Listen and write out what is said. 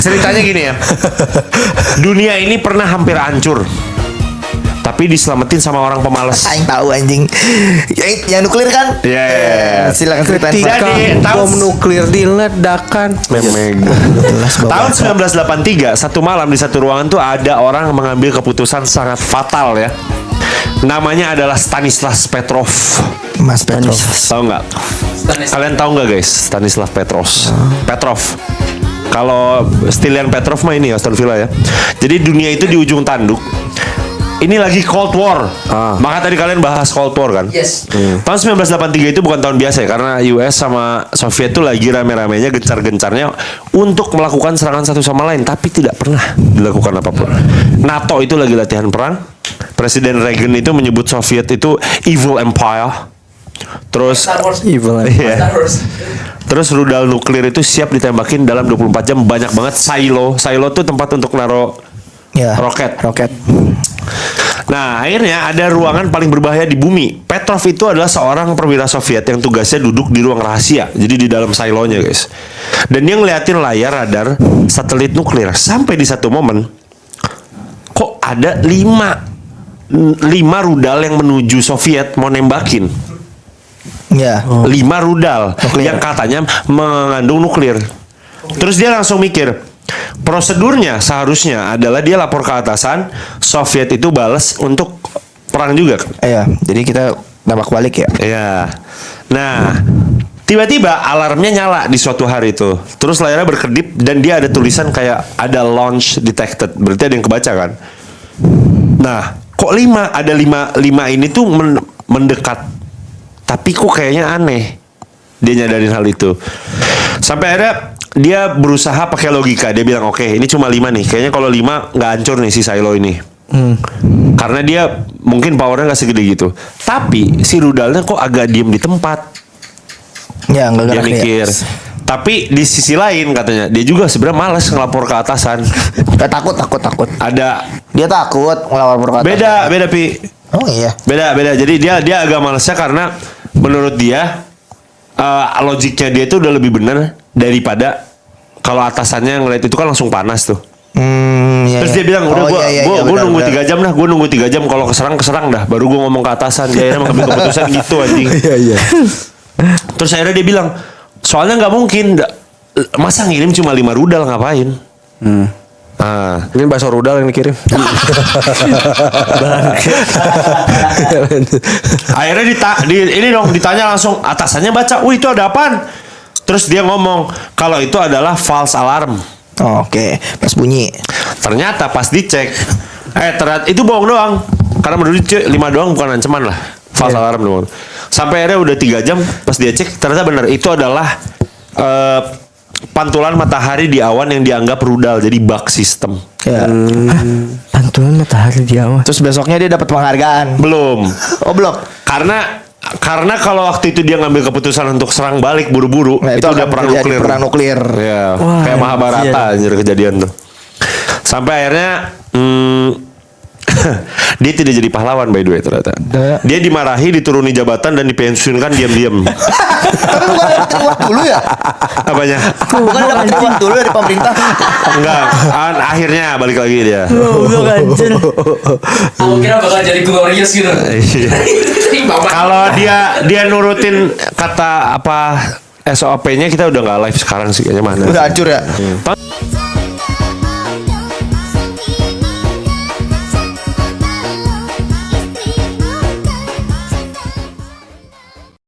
Ceritanya gini ya. Dunia ini pernah hampir hancur, tapi diselamatin sama orang pemalas. Aing tahu anjing. Yang nuklir kan? Iya. Silakan ceritain. Jadi, Bom nuklir diledakkan. Memeng. Tahun 1983, satu malam di satu ruangan tuh ada orang mengambil keputusan sangat fatal ya. Namanya adalah Stanislas Petrov. Mas Petrov. Tahu nggak? Kalian tahu nggak guys, Stanislas Petrov. Kalau Stilian Petrov mah ini Aston Villa ya. Jadi dunia itu di ujung tanduk. Ini lagi Cold War. Maka tadi kalian bahas Cold War kan? Yes. Tahun 1983 itu bukan tahun biasa ya, karena US sama Soviet itu lagi rame-ramenya, gencar-gencarnya untuk melakukan serangan satu sama lain, tapi tidak pernah dilakukan apapun. NATO itu lagi latihan perang. Presiden Reagan itu menyebut Soviet itu evil empire. Terus Evil. iya. Terus rudal nuklir itu siap ditembakin dalam 24 jam, banyak banget. Silo tuh tempat untuk naro Ya. roket. Roket. Nah, akhirnya ada ruangan paling berbahaya di bumi. Petrov itu adalah seorang perwira Soviet yang tugasnya duduk di ruang rahasia. Jadi di dalam silonya, guys. Dan dia ngeliatin layar radar satelit nuklir. Sampai di satu momen, kok ada 5 rudal yang menuju Soviet mau nembakin. Ya. 5 rudal yang katanya mengandung nuklir. Terus dia langsung mikir, prosedurnya seharusnya adalah dia lapor ke atasan, Soviet itu balas untuk perang juga kan? Iya, jadi kita nembak balik ya. Iya. Nah, tiba-tiba alarmnya nyala di suatu hari itu. Terus layarnya berkedip dan dia ada tulisan kayak ada launch detected. Berarti ada yang kebaca kan? Nah, kok 5? Ada 5 ini tuh mendekat. Tapi kok kayaknya aneh. Dia nyadarin hal itu. Sampai akhirnya dia berusaha pakai logika. Dia bilang, oke, ini cuma 5 nih. Kayaknya kalau 5 nggak hancur nih si silo ini. Karena dia mungkin powernya nggak segede gitu. Tapi si rudalnya kok agak diem di tempat. Ya, nggak Dia gerak mikir. ya. Tapi di sisi lain katanya, dia juga sebenarnya malas ngelapor ke atasan. Takut. Ada Dia takut ngelapor ke atasan. beda Pi. Oh iya. Beda. Jadi dia agak malasnya karena menurut dia logiknya dia itu udah lebih benar daripada kalau atasannya ngeliat itu kan langsung panas tuh. Iya, Terus iya. dia bilang udah Oh, gue benar, nunggu benar. 3 jam dah, gue nunggu 3 jam kalau keserang dah, baru gue ngomong ke atasan. Dia akhirnya mengambil keputusan gitu anjing. Iya. Terus akhirnya dia bilang, soalnya nggak mungkin, masa ngirim cuma 5 rudal ngapain? Ini bakso rudal yang dikirim. Akhirnya ditanya langsung, atasannya baca, itu ada apaan? Terus dia ngomong kalau itu adalah false alarm. Oh, oke, pas bunyi. Ternyata pas dicek, ternyata itu bohong doang. Karena menurut dia 5 doang bukan ancaman lah, false alarm doang. Sampai akhirnya udah 3 jam, pas dia cek ternyata benar itu adalah pantulan matahari di awan yang dianggap rudal, jadi bug system. Ya. Pantulan matahari di awan. Terus besoknya dia dapat penghargaan. Belum. Oh, belum. Karena kalau waktu itu dia ngambil keputusan untuk serang balik buru-buru, Nah, itu udah akan perang terjadi nuklir. perang nuklir. Ya, Wah, kayak Mahabharata anjir kejadian tuh. Sampai akhirnya dia tidak jadi pahlawan by the way ternyata. Dia dimarahi, dituruni jabatan dan dipensiunkan diam-diam. Tapi bukan dapat uang dulu ya? Apanya? Bukan dapat uang dulu dari pemerintah. Enggak, akhirnya balik lagi dia. Aku kira bakal jadi glorious gitu. Kalau dia nurutin kata apa SOP-nya, kita udah nggak live sekarang sih kayaknya mana. Udah hancur ya?